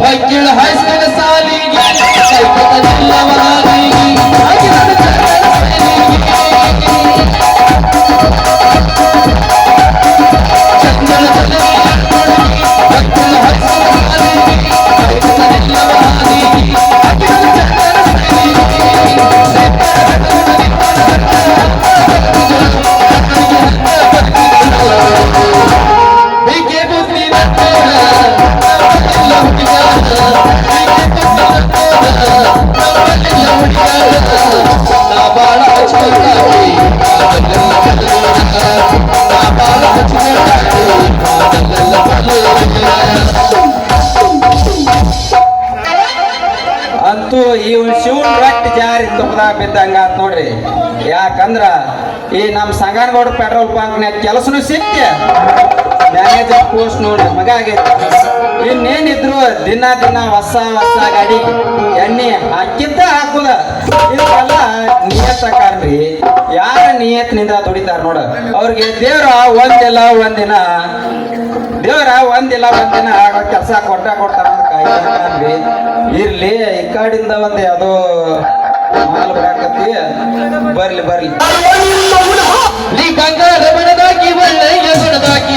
ವಕೀಲ ಹೈಸ್ಕೂಲ್ ಸಾಲಿಗೆ ಅಂತೂ ಈ ಶಿವನ್ ರಟ್ಟಿ ಜಾರಿ ತುಪ್ಪದಾಗ ಬಿದ್ದಂಗ ನೋಡ್ರಿ. ಯಾಕಂದ್ರ ಈ ನಮ್ಮ ಸಂಗನಗೌಡ ಪೆಟ್ರೋಲ್ ಬಂಕ್ನ್ಯಾಗ ಕೆಲಸನು ಸಿಕ್ತಿ, ಮ್ಯಾನೇಜರ್ ಪೋಸ್ಟ್ ನೋಡ್ರಿ ಮಗ ಆಗೈತಿ. ಇನ್ನೇನಿದ್ರು ದಿನ ಹೊಸ ಗಾಡಿ ಎಣ್ಣೆ ಹಾಕಿದ್ದ ಹಾಕುದ. ಇದಕ್ಕೆಲ್ಲ ನಿಯತ ಕಾಣ್ರಿ. ಯಾರ ನಿಯತ್ನಿಂದ ದುಡಿತಾರ ನೋಡ ಅವ್ರಿಗೆ ದೇವ್ರ ಒಂದಿಲ್ಲ ಒಂದಿನ ಕೆಲಸ ಕೊಡ್ತಾರ ಕಾಯ್ರಿ. ಇರ್ಲಿ ಈ ಕಾಡಿಂದ ಒಂದ್ ಯಾವ್ದೋ ಮಾಲ್ ಬರಾಕತ್ತಿ, ಬರ್ಲಿ ನೀ ಗಂಗಾಳ ಬಡದಾಕಿ ಒಳ್ಳೆಯ ಬಡದಾಕಿ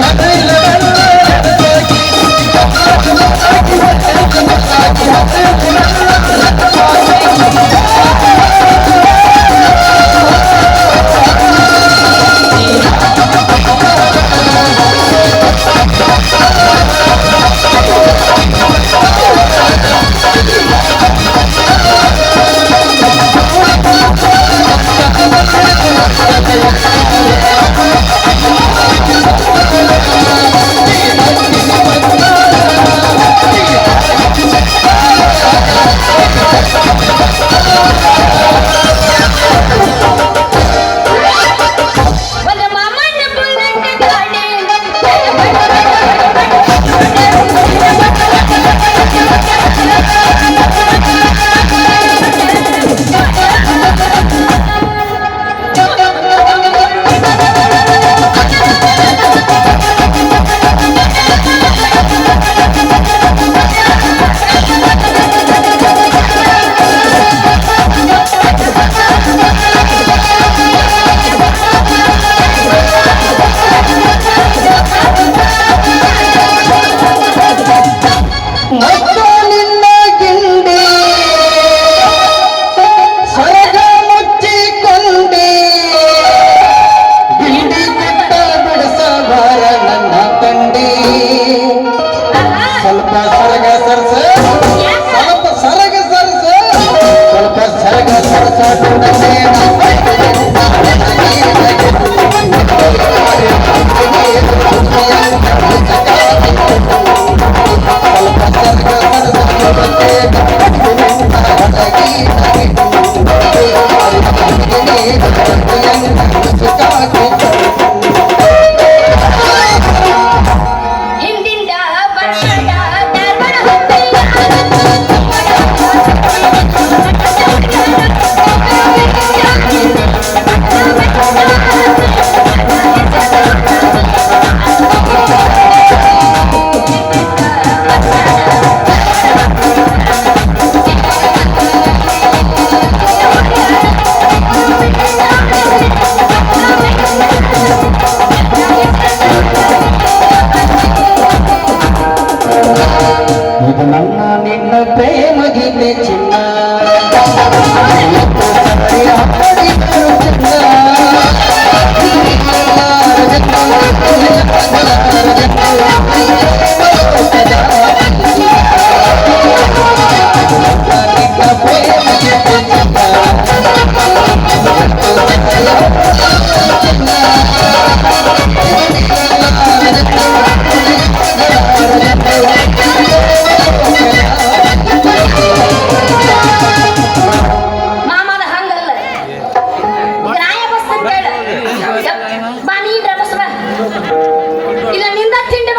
ಇಲ್ಲ ನಿಂದ ತಿಂಡಿ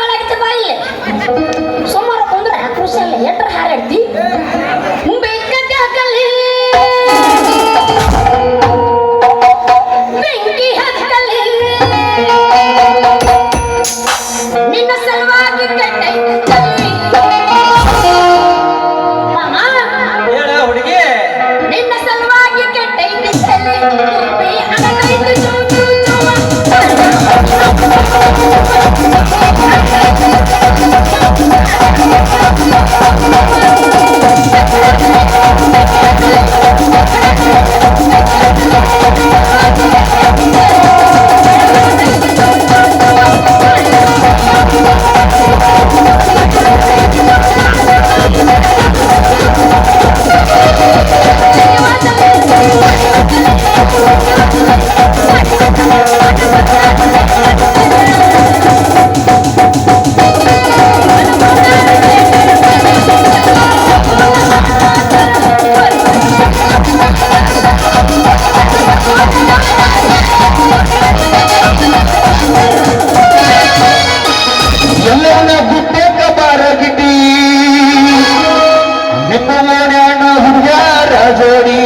ಓಡ್ಯಾಣ ಹುಡುಗ್ಯಾರ ಜೋಡಿ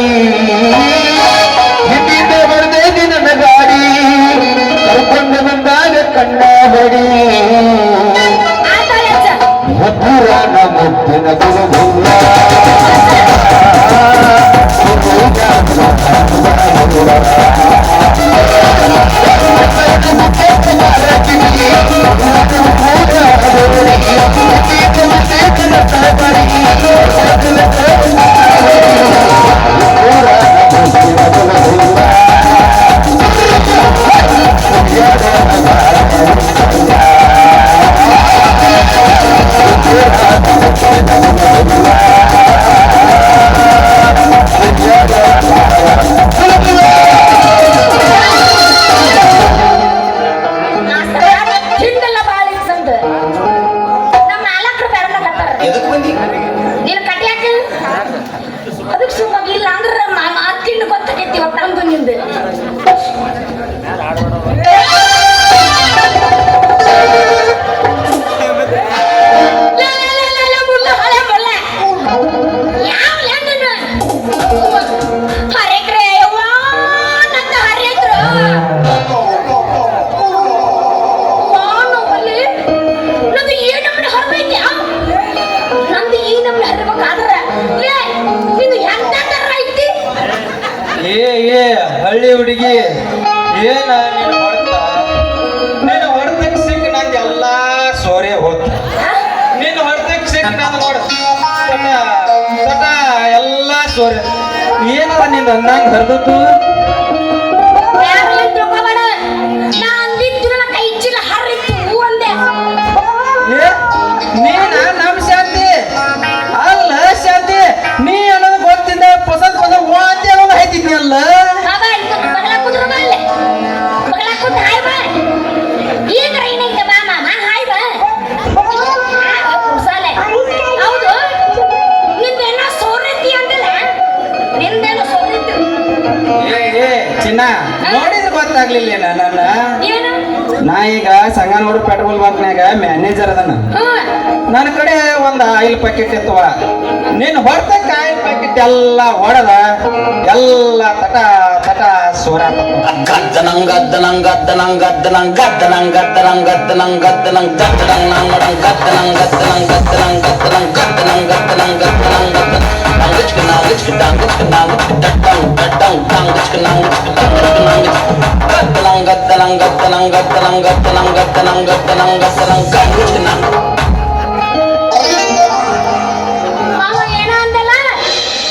ಹಿಂದಿನ ಬರ್ದೇದಿ ನನ್ನ ಗಾಡಿ ಕರ್ಕೊಂಡು ಬಂದಾಗ ಕಣ್ಣ ಹೊಡಿ ಮುದ್ದುರಾನ ಮುದ್ದಿನ ಗುರುಗುಲ್ಲ ಹಳ್ಳಿ ಹುಡುಗಿ ಏನ ನೀನು ಹೊಡೆದಕ್ಕೆ ಸಿಕ್ಕ ನಂಗೆ ಎಲ್ಲಾ ಸೋರೆ ಹೋತ ನೀನು ಹೊಡೆದಕ್ಕೆ ಸಿಕ್ಕ ನಾನು ನೋಡ ಸಟ ಎಲ್ಲಾ ಸೋರೆ ಏನದ ನಿಂದ ಅಂದಂಗ ಹರಿದತ್ತು ನೀನ ನಮ್ ಶಾಂತಿ ಅಲ್ಲ ಶಾಂತಿ ನೀ ಅನ್ನೋದು ಗೊತ್ತಿದ್ದ ಪಸಂದ್ ಪಸಂದ್ ವಾಂತಿ ಅನ್ನೋದು ಹೇಳ್ತಿದ್ನಲ್ಲ ಚಿನ್ನ ನೋಡಿದ್ರೆ ಗೊತ್ತಾಗ್ಲಿಲ್ಲ ನನ್ನ ನಾ ಈಗ ಸಂಗನೂರು ಪೆಟ್ರೋಲ್ ಬಂಕ್ನಾಗ ಮ್ಯಾನೇಜರ್ ಅದನ್ನ ನನ್ನ ಕಡೆ ಒಂದು ಆಯಿಲ್ ಪ್ಯಾಕೆಟ್ ಇತ್ತವ ನೀನು ಹೊರತಕ್ಕ ಆಯಿಲ್ ಪ್ಯಾಕೆಟ್ ಎಲ್ಲ ಹೊಡೆದ ಎಲ್ಲ ತಟ ತಟ ಸೋರ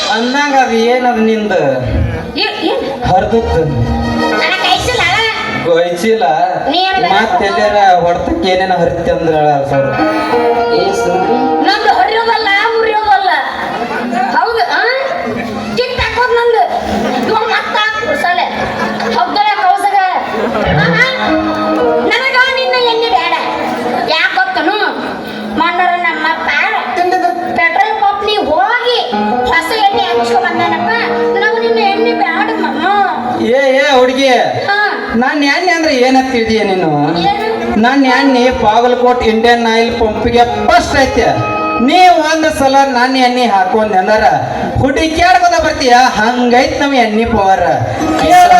ಅಂದಂಗ ಅದು ಏನದು ನಿಂದ ಹರಿದತ್ತು ಗೊಯ್ಚಿಲ್ಲ ಮತ್ತೆಲ್ಲಾರ ಹೊಡ್ತಕ್ಕೆ ಏನೇನ ಹರಿತಿ ಅಂದ್ರ ಸರ್ ನಂದು ಹೊಡೆಯೋದಲ್ಲ ಮುರಿಯೋದಲ್ಲ ಹೌದು ಕಿಟ್ ಹಾಕೋದ್ ನಂದು ಇವಾಗ ಮತ್ತ ಸಲೆ ಹೌದಲ್ಲ ಕೌಸಗ ನನಗ ನಿನ್ನ ಎಣ್ಣೆ ಬೇಡ ಯಾಕೆ ಗೊತ್ತನು ಮೊನ್ನರ ನಮ್ಮ ಪೆಟ್ರೋಲ್ ಕಂಪ್ನಿ ಹೋಗಿ ಹೊಸ ಎಣ್ಣೆ ಹಚ್ಕೊಂಡ್ ಬಂದಾನಪ್ಪ ನಾವು ನಿನ್ನ ಎಣ್ಣೆ ಬೇಡ ಮಮ್ಮ ಏ ಹುಡುಗಿ ನಾನು ಎಣ್ಣೆ ಅಂದ್ರೆ ಏನಂತ ತಿಳಿದೀಯ ನೀನು ನನ್ನ ಎಣ್ಣೆ ಬಾಗಲಕೋಟ್ ಇಂಡಿಯನ್ ಆಯಿಲ್ ಪಂಪ್ಗೆ ಫಸ್ಟ್ ಐತೆ ನೀ ಒಂದ್ ಸಲ ನನ್ನ ಎಣ್ಣೆ ಹಾಕೊಂಡ್ ಅಂದಾರ ಹುಡುಕ್ಯಾಡ್ಕೋದ ಬರ್ತೀಯ ಹಂಗೈತ್ ನಮ್ ಎಣ್ಣೆ ಪವರ್ ಕೇಳ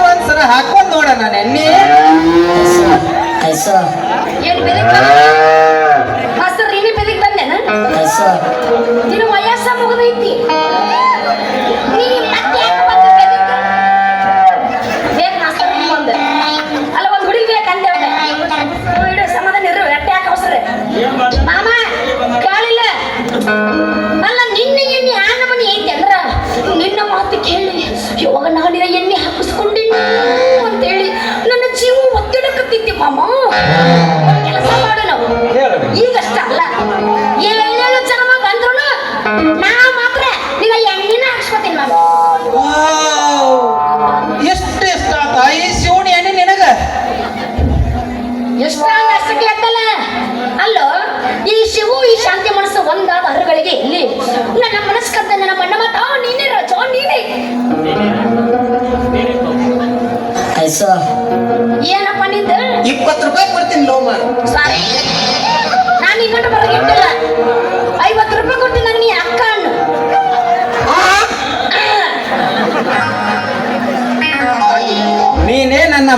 ಒಂದ್ಸಲ ಹಾಕೊಂಡ್ ನೋಡ ನಾನು ಎಣ್ಣೆ ಮಾಸ್ತರ್ ನೀನೇ ಬೆದಿಗೆ ಬಂದೇನ ನಿನ್ನ ವಯಸ್ಸ ಮುಗಿದೈತಿ ನೀ ಮತ್ತೆ ಯಾಕೆ ಬಂದ ಬೇಕು ಮಾಸ್ತರ್ ಒಂದು ಅಲ್ಲ ಒಂದು ಹುಡುಗಿ ಬೇಕಂದೆ ಇಡು ಸಮಾಧಾನ ಇರು ಎಟ್ಟೆ ಯಾಕೆ ಅವಸರ ಮಾಮ ಕಾಳಿಲ್ಲ ಅಲ್ಲ ನಿನ್ನ ಎಣ್ಣೆ ಆ ನಮನಿ ಐತಿ ಅಂದ್ರ ನಿನ್ನ ಮಾತು ಕೇಳಿ ಇವಾಗ ನಾನಿನ ಎಣ್ಣೆ ಹಾಕಿಸ್ಕೊಂಡಿನಿ ಅಂತೇಳಿ ನನ್ನ ಜೀವ ಒತ್ತಡಕತ್ತಿದ್ದೆ ಮಾಮ ಕೆಲಸ ಮಾಡು ನಾವು ಈಗಷ್ಟ ಅಲ್ಲ ಏಳೇಳು ಜನ್ಮ ಬಂದ್ರು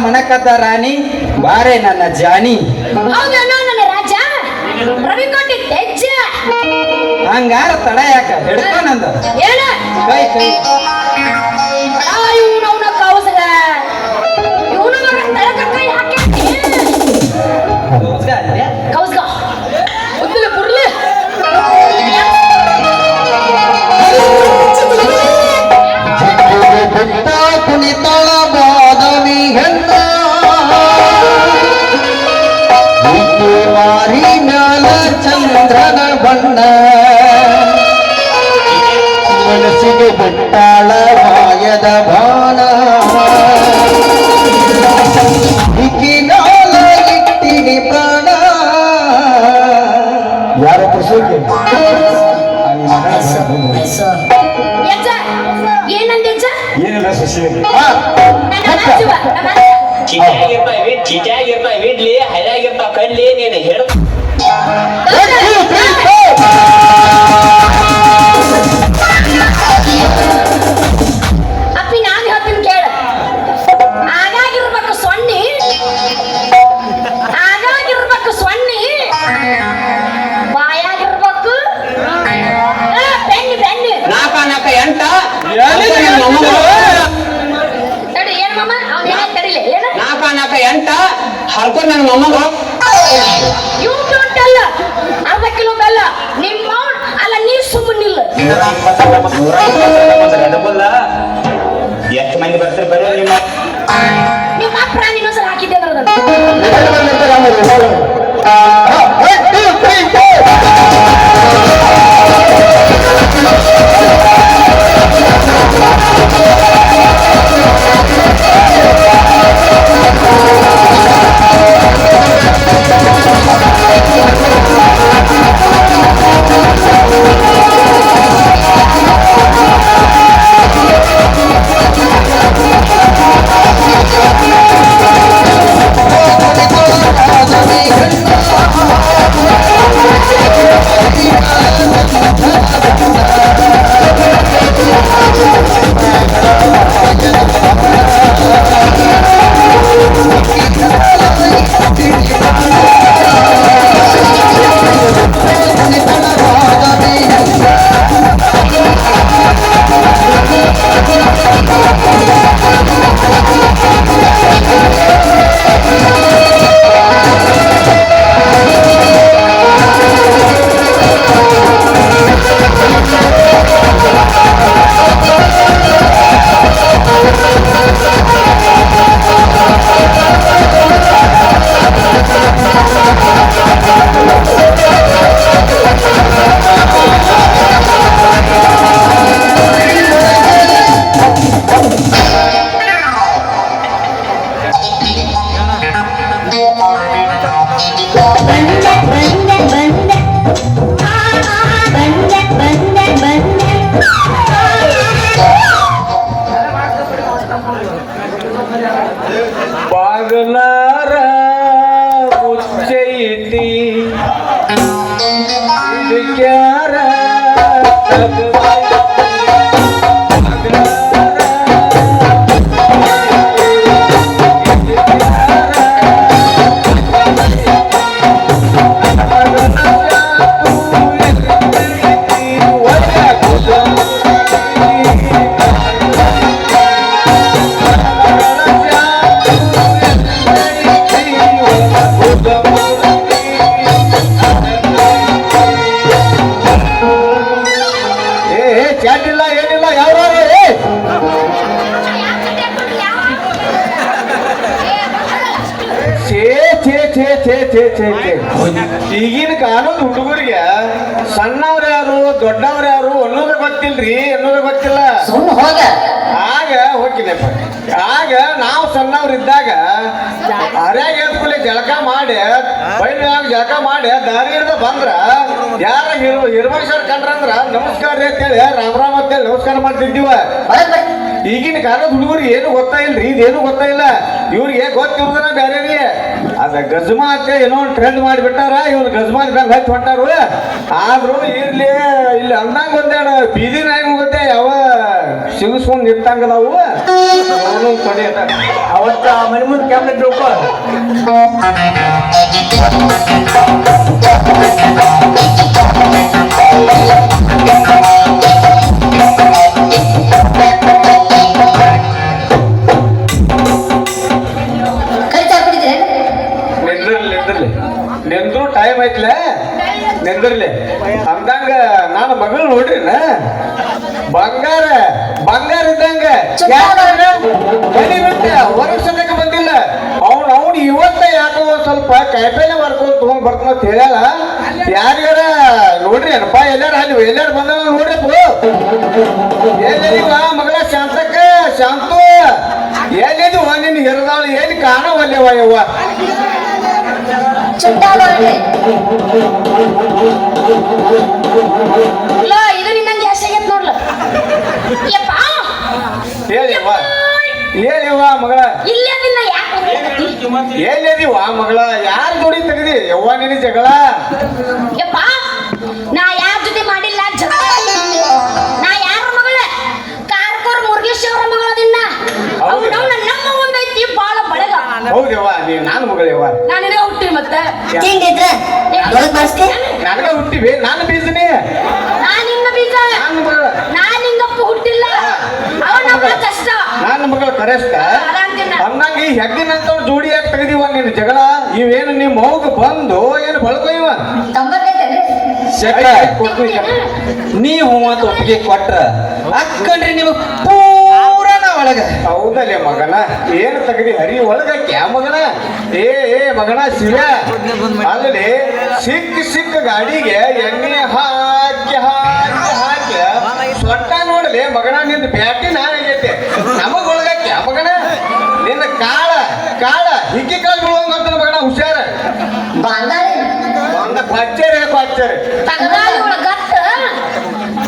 ಮನಕತ ರಾಣಿ ಬಾರೆ ನನ್ನ ಜಾನಿ. ಹೌದೇನೋ ನನ್ನ ರಾಜ ರವಿ ಕೊಟ್ಟಿ ತೆಜ್ಜ. ಹಂಗಾರ ತಡ ಯಾಕ ಹಿಡ್ಕೊ ನಂದ ಏನ ಕೈ ಕೈ ಇವನವನ ಕೌಸಗ ಇವನು ತಳಕ ಕೈ ಹಾಕಿ ಕೌಸ್ಗ ಉದ್ದಲೆ ಬುರ್ಲೆ ಬಿಟ್ಟ ಕುಣಿತಳ ಬಾದವಿ ಹೆಣ್ಣ ಮಾರಿ ಮ್ಯಾಲ ಚಂದ್ರನ ಬಣ್ಣ ಮನಸ್ಸಿಗೆ ಬಿಟ್ಟಾಳ ಮಾಯದ ಬಾಣ ಹಿಕ್ಕಿನಾಲ ಇಟ್ಟಿನಿ ಪ್ರಾಣ. ಯಾರೋ ಪ್ರಸೋಗಿ ಯಜ್ಜ ಏನಂದ ಯಜ್ಜ ಏನಿಲ್ಲ ಶಶಿ. ನನ್ನ ರಾಜುವ ಚಿಟ್ಯಾಗಿರ್ತಾವ ಇಡ್ಲಿ ಹಳ್ಯಾಗಿರ್ತಾವ ಕಡ್ಲಿ ನೀನು ಹೇಳ ಅಪ್ಪಿ ನಾನು ಹೇಳ್ತೀನಿ ಕೇಳ. ಆಗಾಗಿರ್ಬೇಕು ಸೊನ್ನಿ ಬಾಯಾಗಿರ್ಬೇಕು ಬೆಣ್ಣೆ ನಾಕ ಎಂಟ ತಡಿ ಏನ್ ಮಾಮ ಅವ್ನ ಏನ್ ತಡಿಲೆ ಏನ ನಾಕ ಎಂಟ ಹರ್ಕೊಂಡ್ ನನ್ನ ಮೊಮ್ಮಗ ಇವ್ ಉಂಟಲ್ಲ ಅರ್ಧ ಕಿಲೋ ಬೆಲ್ಲ ನಿಮ್ಮ ಅಲ್ಲ ನೀ ಸುಮ್ಮನಿಲ್ಲ ಎಷ್ಟು ಮಂದಿ ಬರ್ತಾರೆ ಬರೀ ನಿಮ್ಮ ಪ್ರಾಣಿ ಇನ್ನೊಂದ್ಸಲ ಹಾಕಿದ್ದೆ ಅದನ್ನ ಬಾಗಲಾರ ಮುಚ್ಚೈತಿ ಇದಕ್ಯಾರ ಚಾಟಿಲ್ಲ ಏನಿಲ್ಲ ಯಾವ ಈಗಿನ ಕಾಲದ ಹುಡುಗರಿಗೆ ಸಣ್ಣವ್ರು ಯಾರು ದೊಡ್ಡವ್ರು ಯಾರು ಅನ್ನೋದು ಗೊತ್ತಿಲ್ರಿ ಅನ್ನೋದು ಗೊತ್ತಿಲ್ಲ. ಆಗ ಹೋಗಿನಪ್ಪ ಆಗ ನಾವು ಸಣ್ಣವ್ರಿದ್ದಾಗ ಅರ್ಯಾಗ ಎದ್ಕೂಲೆ ಜಳಕ ಮಾಡಿ ಬೈಲಾಗ ಜಳಕ ಮಾಡಿ ದಾರಿ ಹಿಡ್ದ ಬಂದ್ರ ಯಾರ ಹಿರಮೇಶ್ವರ್ ಕಂಡ್ರಂದ್ರ ನಮಸ್ಕಾರ ರೀ ಅಂತೇಳಿ ರಾಮ್ ಅಂತೇಳಿ ನಮಸ್ಕಾರ ಮಾಡ್ತಿದ್ದೀವ. ಈಗಿನ ಕಾಲದ ಹುಡುಗರಿಗೆ ಏನು ಗೊತ್ತಾ ಇಲ್ರಿ, ಇದೇನು ಗೊತ್ತಾ ಇಲ್ಲ. ಇವ್ರಿಗೆ ಗೊತ್ತಿರೋದನ್ನ ಬೇರೆ ರೀ. ಅದ ಗಜ್ಮಾ ಅಂತ ಏನೋ ಒಂದು ಟ್ರೆಂಡ್ ಮಾಡಿಬಿಟ್ಟಾರ, ಇವ್ರು ಗಜ್ಮಾ ಇದ್ದಂಗ ಹಚ್ಚಿ ಹೊಂಟಾರು. ಆದ್ರೂ ಇರ್ಲಿ ಇಲ್ಲಿ ಅಂದಂಗ ಒಂದೇಳ ಬೀದಿ ನಾಯಿ ಹೋಗುತ್ತೆ ಯಾವ ಸಿಗಿಸ್ಕೊಂಡ್ ನಿಂತಂಗದವು. ಅವನು ಕೊಡಿ ಅದ. ಅವತ್ತ ಮನೆ ಮುಂದೆ ಕ್ಯಾಮ್ರಾ ತಿಳ್ಕೊ. ನಿಂದ್ರು ಟೈಮ್ ಐತ್ಲೆ ನಿಂದ್ರಲಿ ಅಂದಂಗ ನಾನು ಮಗಳು ನೋಡ್ರಿ ಬಂಗಾರ ಬಂಗಾರ ಇದ್ದಂಗ ಹೊರಗ್ ಸದ್ಯಕ್ಕೆ ಬಂದಿಲ್ಲ ಅವ್ನು ಇವತ್ತ ಯಾಕೋ ಒಂದ್ ಸ್ವಲ್ಪ ಕಾಯಿಪಲ್ಲೆ ಮಾರ್ಕೊಂಡು ತಗೊಂಡ್ ಬರ್ತಾನ ಅಂತ ಹೇಳ್ಯಾಳ ಯಾರ್ಯಾರ ನೋಡ್ರಿ ಏನಪ್ಪ ಎಲ್ಲಾರು ಬಂದ ನೋಡ್ರಪ್ಪ ಎಲ್ಲಿವ ಮಗಳ ಶಾಂತಕ್ಕ ಶಾಂತು ಎಲ್ಲಿದ್ವ ನಿನ್ ಹಿರದಾಳು ಎಲ್ಲಿ ಕಾಣವಲ್ಲೇವ ಯವ್ವ ಇದು ನಿನ್ನಂಗೆ ಜಾಸ್ತಿ ಆಗೈತ್ ನೋಡ್ಲ ಹೇಳಿವ ಹೇಳಿವ ಮಗಳ ಇಲ್ಲದಿಲ್ಲ ಯಾಕೆ ಎಲ್ಲಿದೀವ ಮಗಳ ಯಾರ ಜೋಡಿ ತೆಗದಿ ಯವ್ವ ನಿನ್ನ ಜಗಳ ಯಪ್ಪ ನಾ ಯಾರ ಜೊತೆ ಮಾಡಿಲ್ಲ ಜಗಳ ನಾ ಯಾರ ಮಗಳ ಕಾರ್ಕೋರ್ ಮುರುಗೇಶ್ ಅವರ ಮಗಳದಿನ್ನ ಅವ್ನು ನಮ್ಮ ಒಂದೈತಿ ಬಾಳ ಬಳಗ ಹೌದವ್ವ ನೀ ನಾನು ಮಗಳವ್ವ ನಾನು ನಿನಗ ಹುಟ್ಟಿ ಮತ್ತೆ ನನಗ ಹುಟ್ಟಿವಿ ನಾನು ಬೀಜನಿ ನಾನು ನಿನ್ನ ಬೀಜ ನಾನು ಮಗಳ ನಾನು ನಿಂಗಪ್ಪ ಹುಟ್ಟಿಲ್ಲ ಅವ ನಮ್ಮ ಕಷ್ಟ ನಾನು ಮಗಳ ಕರೆಷ್ಟ ಅಂದಂಗ ಈ ಹೆಗ್ಗಿನಂತ ಜೋಡಿ ಯಾಕೆ ತೆಗದಿವ ನಿನ್ನ ಜಗಳ ಇವೇನು ನಿಮ್ಮ ಮೌಗ ಬಂದು ಏನು ಬಳಕೋ ಇವ ನೀವು ಅಂತ ಒಪ್ಪಿಗೆ ಕೊಟ್ರ ಅಕ್ಕಂಡ್ರಿ ನಿಮಗ್ ಪೂರಣ ಒಳಗ ಹೌದಲ್ಲೇ ಮಗನ ಏನು ತಗದಿ ಹರಿ ಒಳಗ ಕ್ಯಾ ಮಗನ ಏ ಮಗನ ಶಿವ ಅಲ್ಲಿ ಸಿಕ್ಕ ಗಾಡಿಗೆ ಎಣ್ಣೆ ಹಾಕಿ ಸೊಟ್ಟ ನೋಡಲಿ ಮಗನ ನಿಂದ ಬ್ಯಾಟಿ ಆಗೈತೆ ನಮಗ್ ಒಳಗ ಕ್ಯಾ ಮಗನ ನಿನ್ನ ಕಾಳ ಹಿಕ್ಕಿ ಕಾಳು ಬೀಳುವಂಗ ಮಗನ ಹುಷಾರ ಒಂದ ಪಚ್ಚರೆ ತಗದಾಳಿ ಒಳಗತ್ತ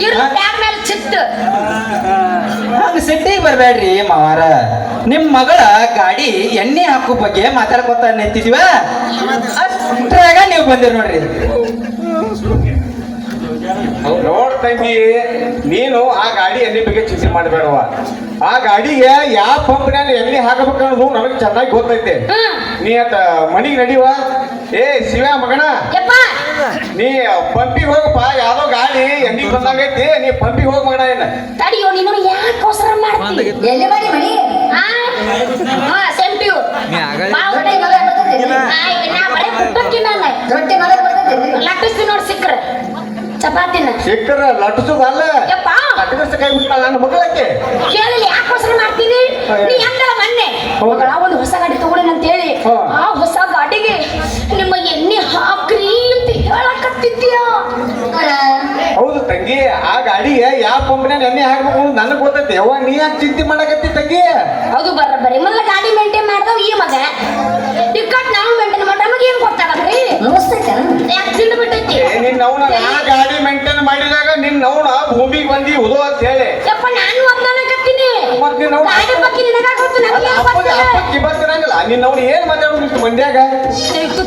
ಇವ್ರ ಬ್ಯಾಗ್ ಮೇಲೆ ಚಿತ್ತು ಹಂಗ ಸಿಟ್ಟಿಗೆ ಬರ್ಬೇಡ್ರಿ ಮಾವಾರ ನಿಮ್ ಮಗಳ ಗಾಡಿ ಎಣ್ಣೆ ಹಾಕೋ ಬಗ್ಗೆ ಮಾತಾಡ್ಕೊತ ನಿಂತಿದೀವ ಅಷ್ಟ್ರಾಗ ನೀವು ಬಂದಿರಿ ನೋಡ್ರಿ ನೋಡ್ ತಂಗಿ ನೀನು ಆ ಗಾಡಿ ಎಣ್ಣೆ ಬಗ್ಗೆ ಚಿಂತೆ ಮಾಡಬೇಡವ ಆ ಗಾಡಿಗೆ ಯಾವ ಪಂಪ್ನಾಗ ಎಣ್ಣೆ ಹಾಕಬೇಕು ಅನ್ನೋದು ನನಗೆ ಚೆನ್ನಾಗಿ ಗೊತ್ತೈತೆ ನೀ ಅತ್ತ ಮನಿಗೆ ನಡಿವ ಏ ಶಿವ ಮಗನ ನೀ ಪಂಪಿಗೆ ಹೋಗಪ್ಪ ಯಾವ್ದೋ ಗಾಡಿ ಎಣ್ಣೆಗೆ ಬಂದಂಗೈತಿ ನೀ ಪಂಪಿಗೆ ಹೋಗ ಮಗನ ಏನ ತಡಿಯೋ ನೀನು ಯಾಕೆ ಅವಸರ ಮಾಡ್ತಿ ಎಲ್ಲಿ ಮಾಡಿ ಮಣಿ ಸೆಂಟಿವ್ ಲಟ್ಟಿಸ್ತಿ ನೋಡಿ ಸಿಕ್ಕ್ರ ಚಪಾತಿನ ಸಿಕ್ಕರ ಲಟ್ಟಿಸೋದಲ್ಲ ಲಟ್ಟಿಸ ಕೈ ಬಿಟ್ಟ ನನ್ನ ಮಗಳಕ್ಕೆ ಕೇಳಿ ಯಾಕೆ ಅವಸರ ಮಾಡ್ತೀನಿ ನೀ ಎಂದಲ್ಲ ಮೊನ್ನೆ ಮಗಳ ಒಂದು ಹೊಸ ಗಾಡಿ ತಗೊಳ್ಳೇನ ಅಂತ ಹೇಳಿ ಆ ಹೊಸ ಗಾಡಿಗೆ ನಿಮ್ಮ ಎಣ್ಣೆ ಹಾಕ್ರಿ ಅಂತ ಹೇಳಕತ್ತಿದ್ಯಾ ಹೌದು ತಂಗಿ ಆ ಗಾಡಿಗೆ ಯಾವ ಪಂಪ್ನಾಗ ಎಣ್ಣೆ ಹಾಕ್ಬೇಕು ಅನ್ನೋದು ನನಗೆ ಗೊತ್ತೈತಿ ಯವ್ವ ನೀ ಯಾಕೆ ಚಿಂತೆ ಮಾಡಕತ್ತಿ ತಂಗಿ ಹೌದು ಬರೀ ಮೊದಲ ಗಾಡಿ ಮೇಂಟೈನ್ ಮಾಡ್ದವ್ ಈ ಮಗ ಟಿಕೆಟ್ ನಾವು ಮೇಂಟೈನ್ ಮಾಡ್ರ ನಮಗೆ ಏನ್ ಕೊಡ್ತಾರಲ್ರಿ ಯಾಕೆ ತಿಂದು ಬಿಟ್ಟೈತಿ ನಿನ್ನ ಅವನ ಆ ಗಾಡಿ ಮೇಂಟೈನ್ ಮಾಡಿದಾಗ ನಿನ್ನ ಅವನ ಭೂಮಿಗೆ ಬಂದಿ ಉದೋ ಅಂತ ಹೇಳಿ ಯಪ್ಪ ನಾನು ಒಪ್ಪಾನಕತ್ತೀನಿ ಮತ್ತೆ ನಿನ್ನ ಅವ್ನ ಗಾಡಿ ಬಗ್ಗೆ ನಿನಗ ಗೊತ್ತು ನನಗೆ ಅಪ್ಪಕ್ಕಿ ಬರ್ತಿರಂಗಿಲ್ಲ ನಿನ್ನ ಅವನು ಏನ್ ಮಾತಾಡೋದು ಮಂಡ್ಯಾಗ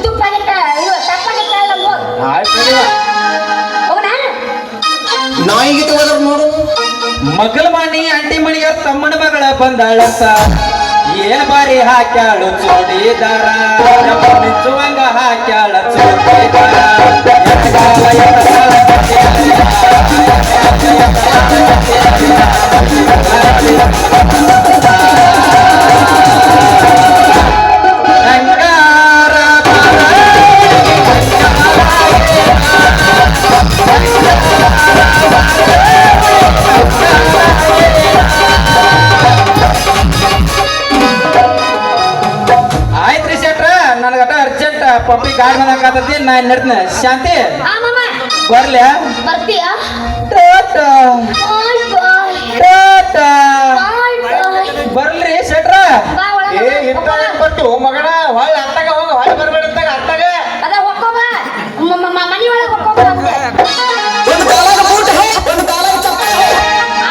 ತುಪ್ಪಾಗತ್ತ ಇದು ತಪ್ಪಾಗತ್ತ ಅಲ್ಲ ಆಯ್ತು ಹೋಗೋಣ ನಾಯಿಗೆ ತಗೋದ್ರ ನೋಡು ಮಗಲ ಮಣಿ ಅಂಟಿ ಮಣಿಯ ತಮ್ಮನ ಮಗಳ ಬಂದಾಳಂತ ಏನ್ ಬಾರಿ ಹಾಕ್ಯಾಳು ಚೂಡಿದಾರ ಮಿಂಚುವಂಗ ಹಾಕ್ಯಾಳ ಚೂಡಿದಾರ ಆಯ್ತ್ರಿ ಶೆಟ್ರ ನನಗಟ ಅರ್ಜೆಂಟ್ ಪಪ್ಪಿ ಗಾಡಿ ಬಂದಾಕತ್ತೈತಿ ನಾನು ನಡ್ತೀನಿ ಶಾಂತಿ ಬರ್ಲ್ಯಾ ಬರ್ತೀಯಾ ಟಾಟಾ ಬಾಯ್ ಬಾಯ್ ಟಾಟಾ ಬಾಯ್ ಬಾಯ್ ಬರ್ಲ್ರಿ ಶೆಟ್ರ ಬಾ ಒಳಗೆ ಏ ಇಂತ ಬರ್ತೀವಿ ಮಗನ ಹೊಳ್ಳಿ ಅತ್ತಾಗ ಹೋಗ ಹೊಳ್ಳಿ ಬರ್ಬೇಡ ಅತ್ತಾಗ ಅದ ಹೊಕ್ಕೋಬ ಮನಿ ಒಳಗೆ ಹೊಕ್ಕೋಬ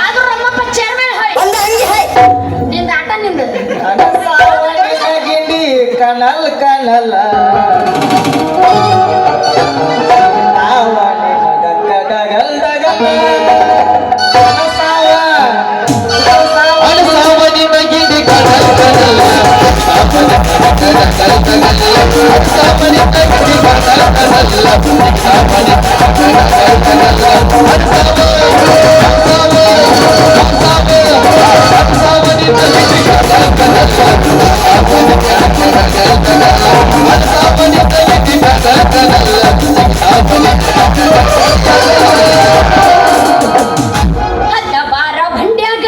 ಆದ್ರೂ ನಮ್ಮಪ್ಪ ಚೇರ್ಮನ್ ಹೊಯ್ ನಿಂದ ಆಟ ನಿಂದು ಗಿಂಡಿ ಕನಲ್ ಕನಲ ಅಳಸಾವನಿನ ಗಿಡಿ ಹದ್ದ ಬಾರ ಬಂಡ್ಯಾಗ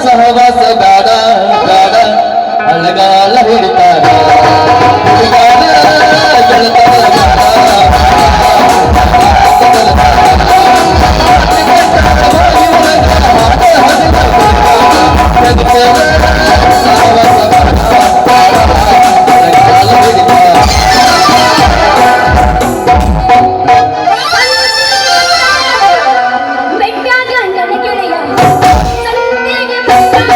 ಸಹವಾಸ ಬೇಡ ಬೇಡ ಅಳಗಾಲ ಹೊಡಿತಾರ ಗೆಳತನ ಬೆಟ್ಟಾಗ ನನ್ನ ಗೆಳೆಯ ಸಂತೆಗೆ ಬಂದಾಗ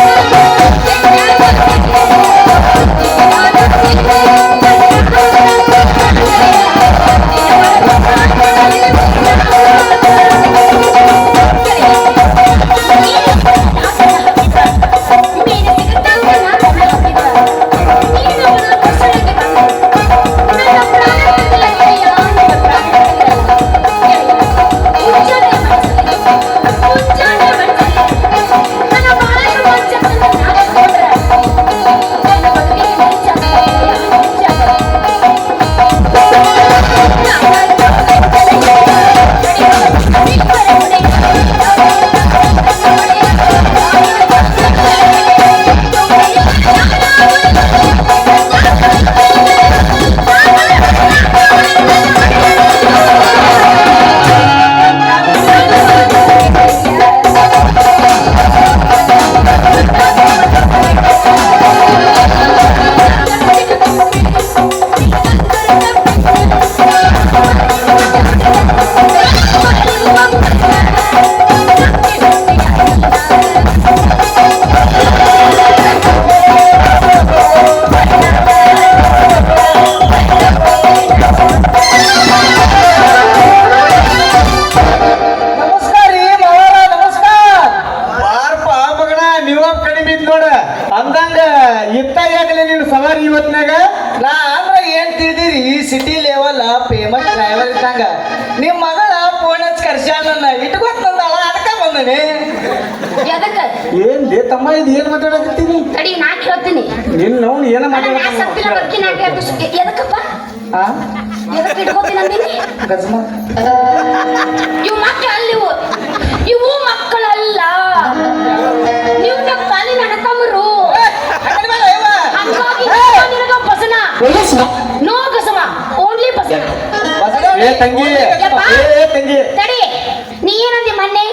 ನಮಸ್ಕಾರ ರೀ ಮಾವಾರ ನಮಸ್ಕಾರ. ಬಾರ್ಪ ಮಗನ ನೀವ ಕಡಿಮೆ ಇದ್ ನೋಡ ಅಂದಂಗ ಇತ್ತ ಯಾಕಲೆ ನೀನು ಸವಾರಿ ಇವತ್ನಾಗ ನಾ ಅಂದ್ರ ಏನ್ ತಿಳಿದಿರಿ ಸಿಟಿ ಲೆವೆಲ್ ಫೇಮಸ್ ಡ್ರೈವರ್ ಇದ್ದಂಗ ನಿಮ್ ಮಗಳ ಫೋನ್ ಹಚ್ಚಿ ಕರ್ಸ್ಯಾಳ ನನ್ನ ಇಟ್ಕೊತಂದಾಳ ಅದಕ್ಕ ಬಂದನಿ. ಎದಕ್ಕ ಏನ್ ಲೇ ತಮ್ಮ ಇದು ಏನ್ ಮಾತಾಡಕತ್ತೀನಿ ತಡಿ ನಾ ಕೇಳ್ತೀನಿ ನಿನ್ ನೋವು ಏನ ಅಲ್ಲ, ನಾ ಸತ್ತಿನ ಬದುಕಿನ ಆಟ ಆಡ್ದು ಎದಕ್ಕಪ್ಪ ಎದಕ್ಕೆ ಇಟ್ಕೋತೀನಿ ಅಂದಿನಿ ಇವು ಮಕ್ಕಳಲ್ಲ ಇವು ಮಕ್ಕಳಲ್ಲ ನೀವು ನಮ್ಮ ಪಾಲಿನ ಅಣ್ಣತಮ್ಮರು ಹಂಗಾಗಿ ನಿನಗ ಬಸನ ನೋ ಗಸಮ ಓನ್ಲಿ ಬಸನ ಏ ತಂಗಿ ಯಪ್ಪ. ಏ ತಂಗಿ ತಡಿ ನೀ ಏನಂದಿ ಮೊನ್ನೆ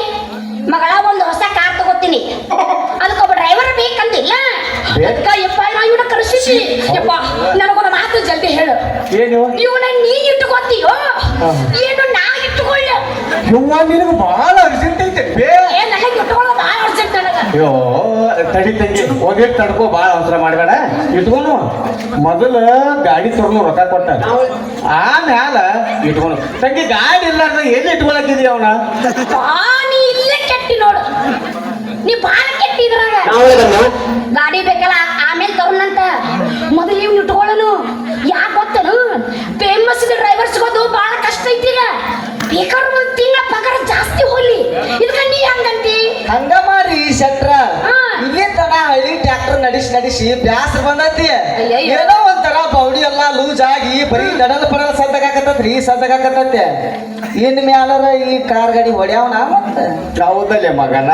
ಮಗಳ ಒಂದು ಹೊಸ ಕಾರ್ ತಗೋತೀನಿ ಅದಕ್ಕೊಬ್ಬ ಡ್ರೈವರ್ ಬೇಕಂದಿಲ್ಲ ಅದಕ್ಕ ಯಪ್ಪ ನಾ ಇವನ ಕರೆಸಿಸಿ ಯಪ್ಪ ನನಗೊಂದು ಮಾತು ಜಲ್ದಿ ಹೇಳು ಏನು ಇವನ ನೀನ್ ಇಟ್ಟುಕೊತೀಯೋ ಏನು ನಾ ಇಟ್ಟುಕೊಳ್ಳ ಇವ್ವ ನಿನಗೆ ಬಹಳ ಅರ್ಜೆಂಟ್ ಐತೆ ಬೇ ಏ ನನಗೆ ಇಟ್ಟುಕೊಳ್ಳೋ ಭಾಳ ಅರ್ಜೆಂಟ್ ನನಗ ಅಯ್ಯೋ ತಡಿ ತಂಗಿ ಹೋಗಿಟ್ಟು ತಡ್ಕೋ ಭಾಳ ಅವಸರ ಮಾಡಬೇಡ ಇಟ್ಕೊನು ಮೊದಲ ಗಾಡಿ ತೊಗೊಂಡು ರೊಕ್ಕ ಕೊಟ್ಟ ಆಮ್ಯಾಲ ಇಟ್ಕೊನು ತಂಗಿ ಗಾಡಿ ಇಲ್ಲಾರ್ದ ಎಲ್ಲಿ ಇಟ್ಕೊಳಕಿದೀಯ ಅವನ ನೀ ಇಲ್ಲೇ ಕೆಟ್ಟಿ ನೋಡು ನೀ ಭಾಳ ಕೆಟ್ಟಿದ್ರಾಗ ಗಾಡಿ ಬೇಕಲ್ಲ ಆಮೇಲೆ ತರುಣಂತ ಮೊದಲು ಇವ್ನು ಇಟ್ಕೊಳ್ಳೋನು ಯಾಕೆ ಗೊತ್ತನು ಫೇಮಸ್ ಡ್ರೈವರ್ ಸಿಗೋದು ಭಾಳ ಕಷ್ಟ ಐತಿ ಈಗ ಬೇಕಾದ್ರೆ ಒಂದು ತಿಂಗಳ ಪಗಾರ ಜಾಸ್ತಿ ಹೋಗ್ಲಿ ಇದಕ್ಕೆ ನೀ ಹಂಗಂತಿ ಹಂಗ ಮಾಡ್ರಿ ಶೆಟ್ರ ಹಾ. ಇಲ್ಲಿ ತನ ಹಳ್ಳಿ ಟ್ರ್ಯಾಕ್ಟರ್ ನಡೆಸಿ ಬ್ಯಾಸ್ರ ಬಂದತಿ ಅಯ್ಯಯ್ಯೋ. ಏನೋ ಒಂಥರ ಬೌಡಿ ಎಲ್ಲಾ ಲೂಸ್ ಆಗಿ ಬರೀ ನಡಲ್ ಪಡಲ್ ಸದ್ದಗಾಕತ್ತತ್ರಿ ಸದ್ದಗಾಕತ್ತತ್ತೆ ಇನ್ ಮ್ಯಾಲರ ಈ ಕಾರ್ ಗಾಡಿ ಹೊಡ್ಯಾವನ ಮತ್ತ ಹೌದಲ್ಲೇ ಮಗನ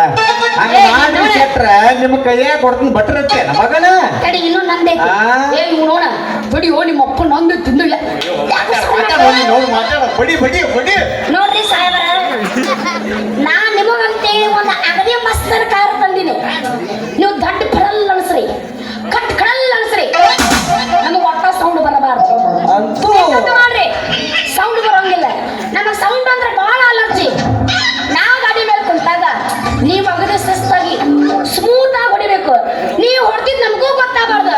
ಹಂಗ ಮಾಡಿ ಕೆಟ್ರ ನಿಮ್ಮ ಕೈಯಾಗ ಕೊಡ್ತೀನಿ ಬಟ್ರತ್ತೆ ಮಗನ ತಡಿ ಇನ್ನೂ ನಂದೈತಿ ಆ. ಏ ಇವ್ ನೋಡ ಬಡಿ ಓ ನಿಮ್ಮ ಅಪ್ಪ ನಂದು ತಿಂದಿಲ್ಲ ಮಾತಾಡ ಬಡಿ ಬಡಿ ಬಡಿ ನೋಡ್ರಿ ಸಾಹೇಬರ ನಾ ನಿಮ್ಮ ಎಷ್ಟರ ಕಾರ್ ತಂದಿನಿ ನೀವು ದೊಡ್ಡ ಕಡಲ್ ಅನ್ಸ್ರಿ ಕಟ್ ಕಡಲ್ ಅನ್ಸ್ರಿ ನಮಗೆ ಒಟ್ಟ ಸೌಂಡ್ ಬರಬಾರ್ದು ಅಂತೂ ಮಾಡ್ರಿ ಸೌಂಡ್ ಬರೋಂಗಿಲ್ಲ ನಮಗೆ ಸೌಂಡ್ ಬಂದ್ರೆ ಬಹಳ ಅಲರ್ಜಿ ನಾವು ಗಾಡಿ ಮೇಲೆ ಕುಂತಾಗ ನೀವು ಅಗದ ಶಿಸ್ತಾಗಿ ಸ್ಮೂತ್ ಆಗಿ ಹೊಡಿಬೇಕು ನೀವು ಹೊಡೆದಿದ್ದು ನಮಗೂ ಗೊತ್ತಾಗಬಾರ್ದು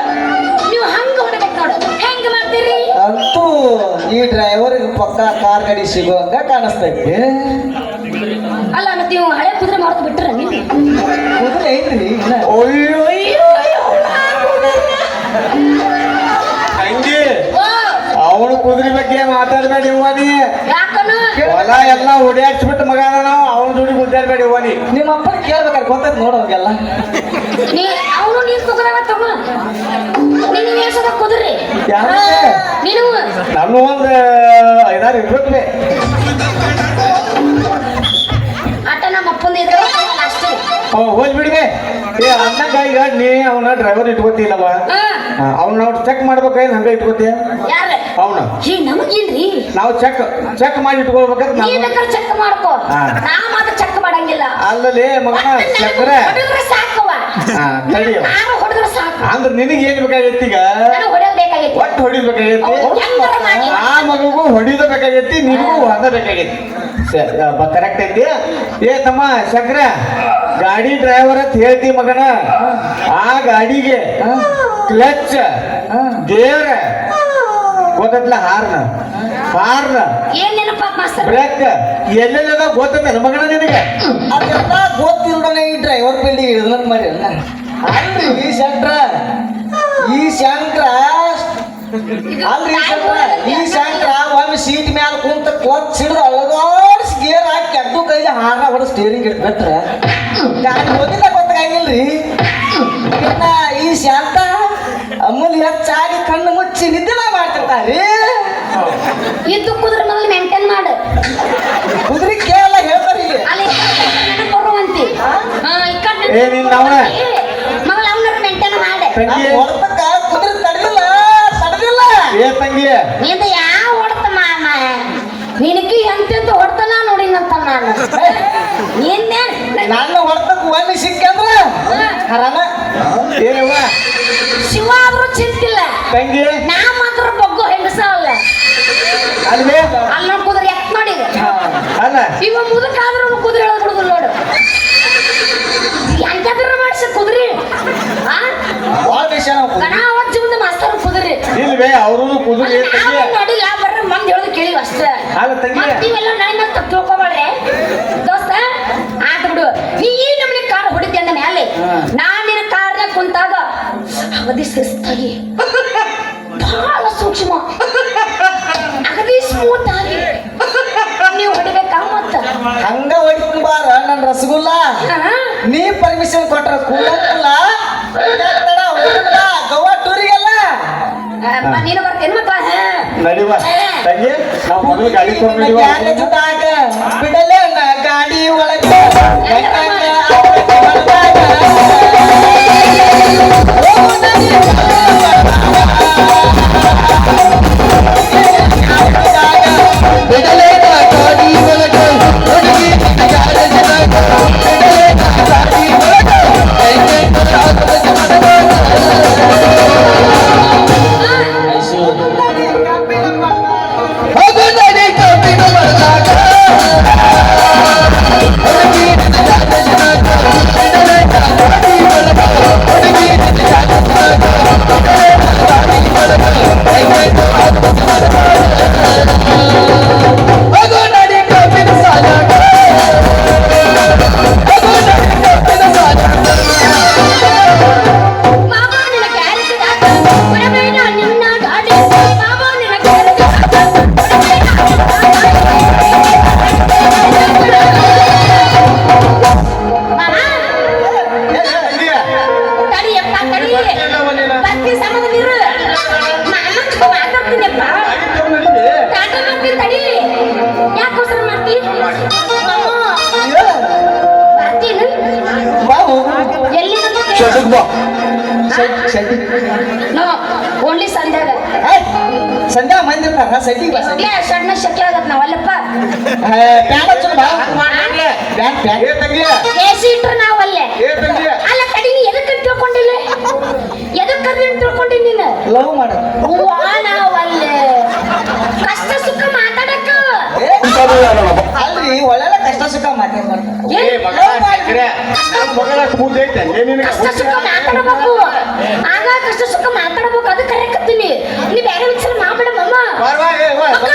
ನೀವು ಹಂಗ ಹೊಡಿಬೇಕು ನೋಡು ಹೆಂಗ ಮಾಡ್ತೀರಿ ಅಂತೂ ಈ ಡ್ರೈವರ್ಗೆ ಪಕ್ಕ ಕಾರ್ ಗಾಡಿ ಸಿಗುವಂಗ ಕಾಣಿಸ್ತೈತಿ ಅಲ್ಲ ಮತ್ತೆ ನೀವು ಹಳೆ ಕುದುರೆ ಮಾಡ್ತು ಬಿಟ್ರೆ ನೀವು ಕುದುರೆ ಐತ್ರಿ ಅಯ್ಯೋ ತಂಗಿ ಅವನು ಕುದುರೆ ಬಗ್ಗೆ ಮಾತಾಡ್ಬೇಡಿ ಇವನಿ ಯಾಕನು ಹೊಲ ಎಲ್ಲ ಹೊಡಿಯಾಕ್ಸ್ಬಿಟ್ಟು ಮಗನ ನಾವು ಅವನ ಜೋಡಿ ಗುದ್ದಾಡ್ಬೇಡಿ ಇವನಿ ನಿಮ್ಮ ಅಪ್ಪನ ಕೇಳ್ಬೇಕಾದ್ರೆ ಗೊತ್ತೈತಿ ನೋಡೋಗೆಲ್ಲ ನೀ ಅವನು ನೀನು ಕುದುರೆ ತಗೋ ನೀನು ಏಸದ ಕುದುರೆ ಯಾರಿಗೆ? ನೀನು ನಾನು ಒಂದು 5-6 ಇರ್ಬೇಕ್ಲೆ ಆಟ ನಮ್ಮ ಅಪ್ಪಂದ ಇದ್ರೆ ಅಷ್ಟೇ ಹೋಗಿ ಬಿಡ್ವೆ ಏ ಅನ್ನಂಗ ಈಗ ನೀ ಅವನ ಡ್ರೈವರ್ ಇಟ್ಕೋತಿಲ್ಲವ ಅವ್ನ ನಾವು ಚೆಕ್ ಮಾಡ್ಬೇಕಾದ್ರೆ ಹಂಗ ಇಟ್ಕೋತೀಯ ಯಾರ ಅವನ ಈ ನಮಗಿಲ್ರಿ ನಾವು ಚೆಕ್ ಮಾಡಿ ಇಟ್ಕೋಬೇಕಾದ್ರೆ ನೀ ನಾವು ಬೇಕಾದ್ರೆ ಚೆಕ್ ಮಾಡ್ಕೋ ಹಾ. ನಾ ಮಾತ್ರ ಚೆಕ್ ಮಾಡಂಗಿಲ್ಲ ಅಲ್ಲಲ್ಲಿ ಮಗನ ಚಕ್ರ ಹೊಡೆದ್ರೆ ಸಾಕವ ತಡಿಯೋ ನಾನು ಹೊಡೆದ್ರೆ ಸಾಕು ಅಂದ್ರೆ ನಿನಗೆ ಏನ್ ಬೇಕಾಗೈತಿ ಈಗ ನಾನು ಹೊಡೆಯೋದು ಬೇಕಾಗೈತಿ ಒಟ್ಟು ಹೊಡಿಬೇಕಾಗೈತಿ ಹೆಂಗಾರ ಮಾಡಿ ಆ ಮಗುಗೂ ಹೊಡಿದ ಬೇಕಾಗೈತಿ ನಿನಗೂ ಹೊಂದ ಬೇಕಾಗೈತಿ ಕರೆಕ್ಟ್ ಐತಿ ಏ ತಮ್ಮ ಚಕ್ರ ಗಾಡಿ ಡ್ರೈವರ್ ಅಂತ ಹೇಳ್ತಿ ಮಗನ ಆ ಗಾಡಿಗೆ ಕ್ಲಚ್ ದೇವ್ರ ಗೊತ್ತಲ್ಲ ಹಾರ್ನ ಏನ್ ನೆನಪ ಮಾಸ್ತರ್ ಬ್ರೇಕ್ ಎಲ್ಲೆಲ್ಲ ಗೊತ್ತದ ಮಗನ ನಿನಗೆ ಅದೆಲ್ಲ ಗೊತ್ತಿಲ್ಲದನೆ ಈ ಡ್ರೈವರ್ ಫೀಲ್ಡಿಗೆ ಇಳಿದ್ರಂತ ಮಾಡಿ ಅಲ್ರಿ ಈ ಶಂಕ್ರ ಅಲ್ರಿ ಈ ಶಂಕ್ರ ಒಮ್ಮೆ ಸೀಟ್ ಮ್ಯಾಲ ಕುಂತ ಕ್ಲಚ್ ಹಿಡಿದು ಅಳಗಾಡ್ಸಿ ಗೇರ್ ಹಾಕಿ ಕೆಟ್ಟು ಕೈಲಿ ಹಾರ ಹೊಡ ಸ್ಟೇರಿಂಗ್ ಇಟ್ಬಿಟ್ರೆ ಗಾಡಿ ಹೋಗಿಲ್ಲ ಗೊತ್ತಾಗಿಲ್ರಿ ಇನ್ನ ಈ ಶಾಂತ ಅಮೂಲ್ ಹೆಚ್ಚಾಗಿ ಕಣ್ಣು ಮುಚ್ಚಿ ನಿದ್ದೆ ಮಾಡ್ತಿರ್ತಾರಿ ಇದ್ದು ಕುದುರೆ ಮೊದಲು ಮೇಂಟೈನ್ ಮಾಡು ಕುದುರೆ ಕೇಳಲ್ಲ ಹೇಳ್ತಾರಿ ಅಲ್ಲಿ ಬರುವಂತಿ ಏ ನಿನ್ನ ಅವನ ಮಗಳ ಅವನರ ಮೇಂಟೈನ್ ಮಾಡೆ ತಂಗಿ ಹೊರತಕ್ಕ ಕುದುರೆ ತಡೆದಿಲ್ಲ ಏ ತಂಗಿ ನಿಂದ ಯಾವ ಹೊಡ್ತ ಮಾಮ ನಿನಗೆ ಎಂತೆಂತ ಹೊಡ್ತಾನ ನೋಡಿನಂತ ನಾನು ನಿನ್ನೆ ನನ್ನ ಹೊರತಕ್ಕ ಒಮ್ಮೆ ಸಿಕ್ಕಂದ್ರ ಹರನ ಏನವ್ವ ಶಿವ ಆದ್ರೂ ಚಿಂತಿಲ್ಲ ತಂಗಿ ನಾ ಮಾತ್ರ ಬಗ್ಗು ಹೆಂಗಸ ಅಲ್ಲ ಅಲ್ವೇ ಅಲ್ಲಿ ನೋಡ್ ಕುದುರೆ ಎತ್ ನೋಡಿ ಅಲ್ಲ ಇವ ಮುದುಕಾದ್ರೂ ಕುದುರೆ ಹೇಳೋದು ಬಿಡುದಿಲ್ಲ ನೋಡು ಎಂತಾದ್ರೂ ಮಾಡಿಸ ಕುದುರೆ ಭಾಳ ವಿಷಯ ನಾವು ಗಣ ಅವತ್ತು ಜೀವನ ಮಾಸ್ತರ್ ಕುದುರೆ ಇಲ್ವೇ ಅವರು ಕುದುರೆ ತಂಗಿ ನಾವು ನೋಡಿಲ್ಲ ಬರ್ರಿ ಮಂದಿ ಹೇಳೋದು ಕೇಳಿವ ಅಷ್ಟೇ ಅಲ್ಲ ತಂಗಿ ನೀವೆಲ್ಲ ನನ್ನ ತಪ್ಪು ತಿಳ್ಕೊಬೇಡ್ರಿ ದೋಸ್ತ ಆತ ಬಿಡು ನೀ ಈ ನಮ್ಮನೆ ಕಾರ್ ಹೊಡಿದ್ದೆ ಅಂದ ಮೇಲೆ ನಾನ್ ನಿನ್ನ ಕಾರ್ನ ಕುಂತಾಗ ಅವಧಿ ಶಿಸ್ತಾಗಿ ಬಹಳ ಸೂಕ್ಷ್ಮ ಅಗದಿ ಸ್ಮೂತ್ ಆಗಿ ನೀವು ಹೊಡಿಬೇಕಾ ಮತ್ತ ಹಂಗ ಹೊಡಿಕೊಂಬಾರ ನನ್ನ ರಸಗುಲ್ಲ ನೀ ಪರ್ಮಿಷನ್ ಕೊಟ್ರ ಕೂಡಲ್ಲ ಗೋವಾ ಟೂರಿಗೆಲ್ಲ ನೀನು ಬರ್ತೇನೆ ಮತ್ತ ನಡಿವ ತಂಗಿ ನಾವು ಮೊದಲು ಗಾಡಿ ತಗೊಂಡಿವ ಬಿಡಲೇ ಗಾಡಿ ಒಳಗೆ ಬಿಡಲೇನ ಗಾಡಿ ಒಳಗ ಹುಡುಗಿ ಯಾರ ಜನಗ ಬಿಡಲೇನ ಗಾಡಿ ಒಳಗ ಐತೆ ಸಾಕದ ಹೋಗು ನಡಿ ಕಬ್ಬಿನ ಮರದಾಗ ಹುಡುಗಿ ಯಾರ ಜನಗ ಬಿಡಲೇನ ಗಾಡಿ ಒಳಗ ಹುಡುಗಿ ಯಾರ ಜನಗ ಬಿಡಲೇನ ಗಾಡಿ ಒಳಗ ಐತೆ ಹೋಗು ನಡಿ ಕಬ್ಬಿನ ಸಾಲಾಗ ಹೋಗು ನಡಿ ಕಬ್ಬಿನ ಸಾಲಾಗ ಮಾಮ ನಿನ್ನ ಕ್ಯಾರೆಟ್ ಬರಬೇಡ ನಿನ್ನ ಗಾಡಿ ಮಾಮ ನಿನ್ನ ಕ್ಯಾರೆಟ್ ತಡಿಯಪ್ಪ ತಡಿ ಬರ್ತಿ ಸಮದಲ್ಲಿರು ಮಾಮ ಮಾತಾಡ್ತೀನಪ್ಪ ಟಾಟಾ ಮಾಡ್ತೀನಿ ತಡಿ ಯಾಕೋಸ್ಕರ ಮಾಡ್ತಿ ಬರ್ತೀನಿ ಎಲ್ಲಿ ಶೆಡ್ಡಿಗೆ ಬಾ ನೋ ಓನ್ಲಿ ಸಂಧ್ಯಾಗ ಸಂಧ್ಯಾ ಮಂದಿರ್ತಾರ ಸೈಟಿಗೆ ಬಾ ಇಲ್ಲೇ ಶಡ್ನ ಶಕ್ಲ ಆಗತ್ ನಾವಲ್ಲಪ್ಪ ಬ್ಯಾಡ ಚಲೋ ಬಾ ಏ ತಂಗಿ ಎಸಿ ಇಟ್ರು ನಾವಲ್ಲೇ ಏ ತಂಗಿ ಅಲ್ಲ ಕಡಿಮೆ ಎದಕ್ಕೆ ತಿಳ್ಕೊಂಡಿಲ್ಲ ಎದಕ್ಕೆ ತಿಳ್ಕೊಂಡಿ ನೀನು ಲವ್ ಮಾಡ ಹೂವಾ ನಾವಲ್ಲೇ ಕಷ್ಟ ಸುಖ ಮಾತಾಡಕ್ಕ ಅಲ್ರಿ ಒಳ್ಳೆ ಕಷ್ಟ ಸುಖ ಮಾತಾಡ್ಬಾರ್ದು ಏ ಮಗ ಶಂಕ್ರೆ, ನಮ್ ಮಗಳ ಕೂದ್ ಐತೆ ನಿನಗೆ ಕಷ್ಟ ಸುಖ ಮಾತಾಡಬೇಕು ಆಗ ಕಷ್ಟ ಸುಖ ಮಾತಾಡಬೇಕು ಅದು ಕರೆಕತ್ತೀನಿ ನೀ ಬೇರೆ ವಿಚಾರ ಮಾಡ್ಬೇಡ ಮಮ್ಮ ಬರ್ವಾ, ಏ, ವಾ, ಮಕ್ಕಳ